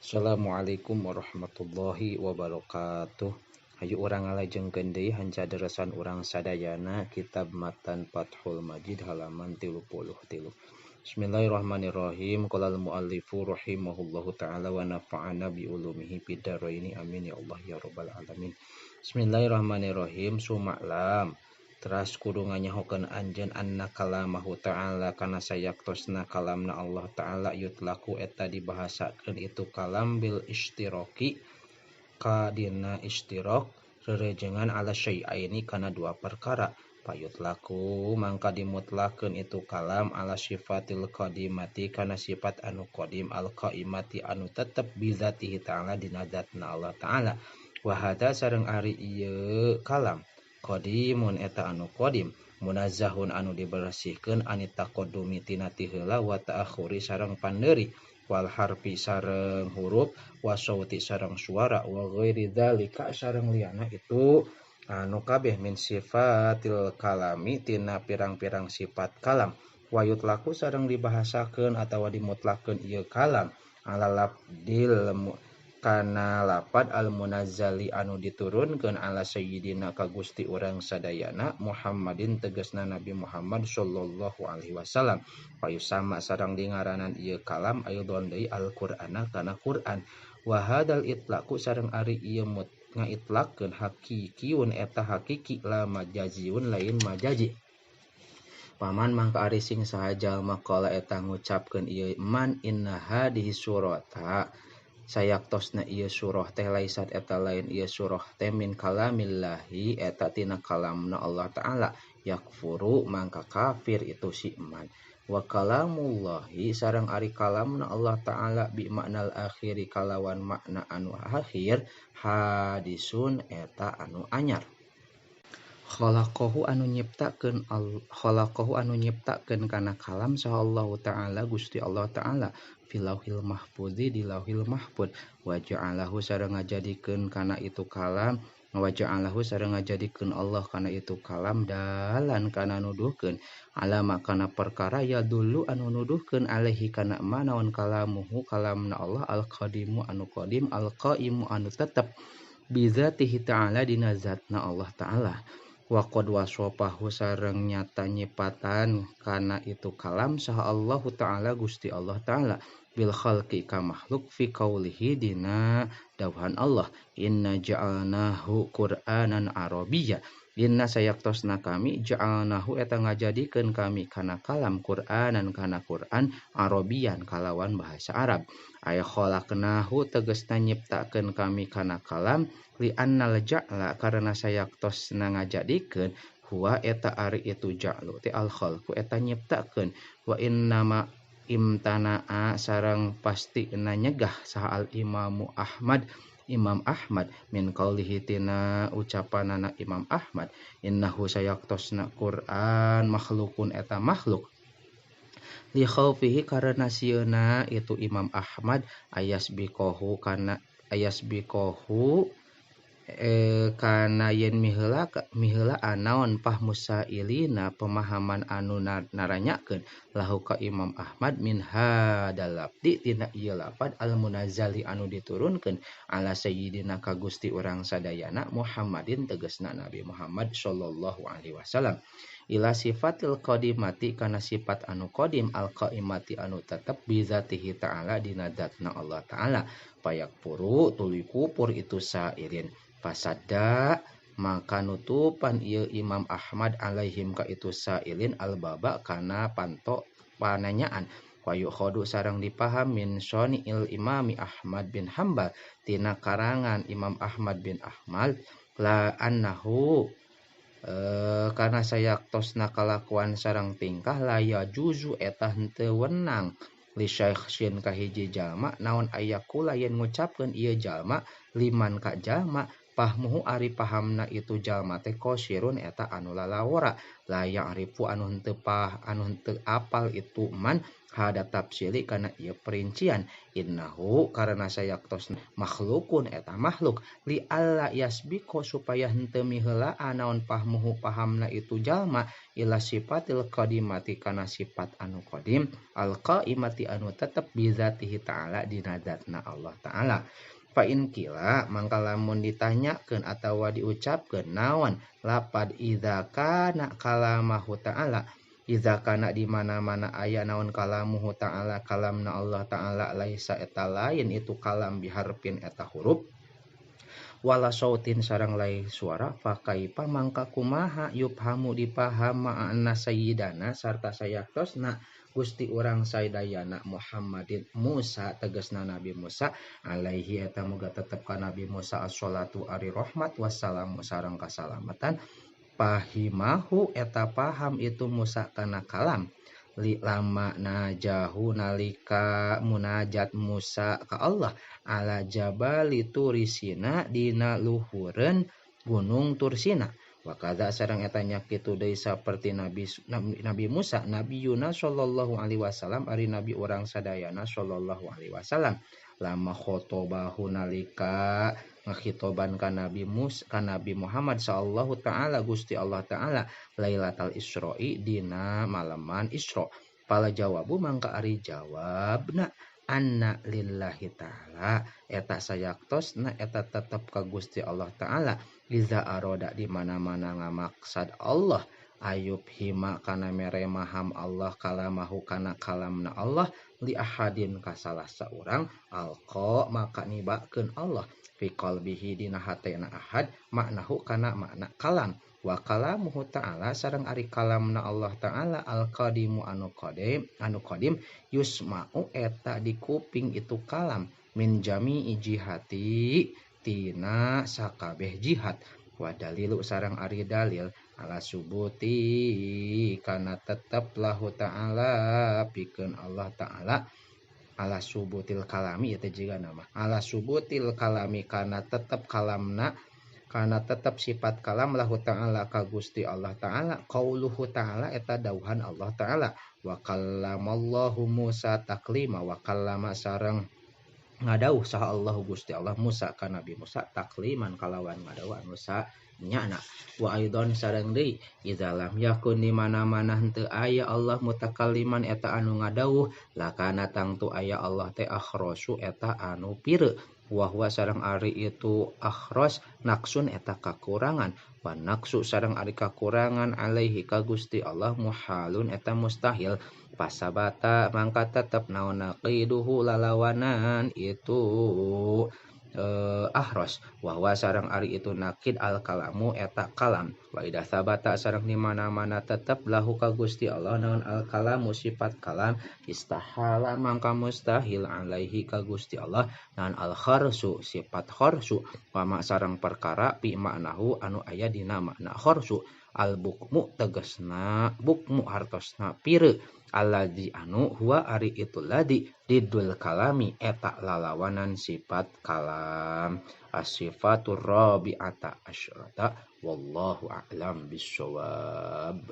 Assalamualaikum warahmatullahi wabarakatuh. Hayu urang ngalajengkeun deui hancaderasan urang sadayana kitab Matan Fathul Majid halaman 33. Bismillahirrahmanirrahim. Qala al-muallifu rahimahullahu taala wa nafa'ana bi ulumihi fid dharaini amin ya Allah ya rabbal alamin. Bismillahirrahmanirrahim. Sumaklam teras kudu nganyahokeun anjeun anna kalamahu ta'ala kana sayaktosna kalamna Allah ta'ala yutlaku eta dibahasakeun itu kalam bil istiraki kadina istirok rerejengan ala syai'aini kana dua perkara payutlaku mangka dimutlakeun itu kalam ala sifatil qadimati kana sifat anu qadim al qaimati anu tetep bizatihi ta'ala dina zatna Allah ta'ala wa hada sareng ari ieu kalam qadimun eta anu qadim munazzahun anu dibersihkeun anita qadumi tina ti heula wa ta'akhuri sareng pandeuri wal harfi sareng huruf wa sauti sareng suara wa ghairi dzalika sareng liana itu anu kabeh min sifatil kalami tina pirang-pirang sifat kalam wa yutlaku sareng dibahasakeun atawa dimutlakeun ieu kalam ala labdil kana lapad al munazzali anu diturunkeun ala sayyidina ka Gusti urang sadayana Muhammadin tegasna Nabi Muhammad sallallahu alaihi wasallam payusama sareng dingaranan ieu kalam ayudon deui al-Qur'ana kana Qur'an wa hadal itlaqu sareng ari ieu ngaitlaqkeun haqiqiun eta hakiki la majaziun lain majazi paman mangka ari sing saha jalma qala eta ngucapkeun ieu man inna hadhihi surata sayaktosna ieu surah teh laisat eta lain ieu surah teh min kalamillahi eta tina kalamna Allah ta'ala yakfuru mangka kafir itu si iman wa kalamullahi sareng ari kalamna Allah ta'ala bi maknal akhiri kalawan makna anu akhir hadisun eta anu anyar khalaqahu anu nyiptakeun kana kalam saha Allah ta'ala Gusti Allah ta'ala filauhil mahfudzi di lauhil mahfud wa ja'alahu sareng ngajadikeun kana itu kalam wa ja'alahu sareng ngajadikeun Allah kana itu kalam dalan kana nuduhkeun alama kana perkara ya dulu anu nuduhkeun alaihi kana manaon kalamuhu kalamna Allah al qadimu anu qadim al qaimu anu tetep bizatihi ta'ala dina zatna Allah ta'ala wa qad wasopahu sareng nyata nyipatan kana itu kalam saha Allah ta'ala Gusti Allah ta'ala bil khalqi ka makhluk fi qaulihi dina dawuhan Allah inna ja'alnahu qur'anan arabiyya inna sayaktosna kami ja'alnahu eta ngajadikeun kami kana kalam qur'anan kana Qur'an arabiyan kalawan bahasa Arab aya khalaqnahu tegasna nyiptakeun kami kana kalam li annal ja'la karena sayaktosna ngajadikeun huwa eta ari itu ja'lu ti al khalqu eta nyiptakeun wa innama imtana'a sareng pasti na nyegah saha al Imam Ahmad min qaulihi tina ucapanana Imam Ahmad innahu sayaktosna Qur'an makhlukun eta makhluk li khaufihi karena sieuna itu Imam Ahmad ayasbiqahu kana yen miheula anaon pahmusailina pemahaman anu naranyakeun lahu ka Imam Ahmad min hadal labdi tina ieu lapad al munazzali anu diturunkeun ala sayyidina ka Gusti urang sadayana Muhammadin tegasna Nabi Muhammad sallallahu alaihi wasallam ila sifatil qadimati kana sifat anu qadim al qaimati anu tetep bizatihi ta'ala dina zatna Allah ta'ala payakpuru tuluy kupur itu sairin pasada maka nutupan ieu Imam Ahmad alaihim ka itu sailin albaba kana panto pananyaan wayu khodu sareng dipaham min soniil Imami Ahmad bin Hambal tina karangan Imam Ahmad bin Ahmad la annahu karena sayaktosna kalakuan sareng tingkah la yajuzu eta henteu wenang li syaikhin ka hiji jalma naon ayakula yen ngucapkeun ieu jalma liman ka jalma Pahmuhu ari pahamna itu jalma teh qasirun eta anu lalawara la ya'rifu anu henteu apal itu man hada tafsili kana ieu perincian innahu karena sayaktos makhlukun eta makhluk li alla yasbiqo supaya henteu miheula anaon pahmuhu pahamna itu jalma ila sifatil qadimati kana sifat anu qadim al qaimati anu tetep bizatihi ta'ala dina zatna Allah ta'ala. Fa in kila mangka lamun ditanyakeun atawa diucapkeun naon lapad idza kana kalamahu ta'ala idza kana di mana-mana aya naon kalamuhu ta'ala kalamna Allah ta'ala laisa eta lain itu kalam biharpin eta huruf wala sautin sareng lain suara fakaipa mangka kumaha yuphamu dipaham ma'ana sayyidana sarta sayaktosna Gusti urang saidayana Muhammadin Musa tegasna Nabi Musa alaihi eta muga tetep ka Nabi Musa as-sholatu ari rahmat wassalamu sareng kasalamatan pahimahu eta paham itu Musa kana kalam li lama najahu nalika munajat Musa ka Allah ala jabali turisina dina luhureun gunung Tursina wakada sareng eta nya kitu deui saperti Nabi Musa Nabi Yunus sallallahu alaihi wasallam ari nabi urang sadayana sallallahu alaihi wasallam lama khotobahu nalika ngakhitoban ka Nabi Musa ka Nabi Muhammad sallallahu taala Gusti Allah taala Lailatul Isra'i dina malaman Isra pala jawabu mangka ari jawabna anna lillahi ta'ala eta sayaktosna eta tetep ka Gusti Allah ta'ala iza aroda di mana-mana ngamaksad Allah ayub hima kana mere maham Allah kalamahu kana kalamna Allah li ahadin ka salah saurang alqa maka nibakeun Allah fi qalbihi dina hatena ahad maknahu kana makna kalam wa kalamuhu ta'ala sareng ari kalamna Allah ta'ala al-qadimu anu qadim yusma'u eta di kuping itu kalam min jami'i jihati tina sakabeh jihad wa dalilu sareng ari dalil ala subuti kana tetep lahu ta'ala pikeun Allah ta'ala ala subutil kalami eta jiga nama ala subutil kalami kana tetep kalamna kana tetap sifat kalam lahu ta'ala ka Gusti Allah ta'ala qauluhu ta'ala eta dauhan Allah ta'ala wa kallamallahu Musa taklima wa kallama sareng ngadauh saha Allah Gusti Allah Musa ka Nabi Musa takliman kalawan ngadauh anu nyana wa aidon sareng deui idza lam yakun di mana-mana henteu aya Allah mutakalliman eta anu ngadauh lakana tangtu aya Allah teh akhrosu eta anu pireu wahwa sareng ari itu akhros naksun eta kakurangan wa naksu sareng ari kakurangan alaihi ka Gusti Allah muhalun eta mustahil pasabata mangka tetep naon naqiduhu lalawanan itu ahros wahwa sareng ari itu nakid al kalamu eta kalam wa idza sabata sareng di mana-mana tetep lahu ka Gusti Allah naon al kalamu sifat kalam istahala mangka mustahil alaihi ka Gusti Allah naon al kharsu sifat kharsu wa sareng perkara pi maknahu anu aya dina makna kharsu al bukmu tegasna bukmu hartosna pireu alladzi anu huwa ari itu ladi didul kalami eta lalawanan sifat kalam as-sifatur rabi'ata asyrata wallahu a'lam bissawab.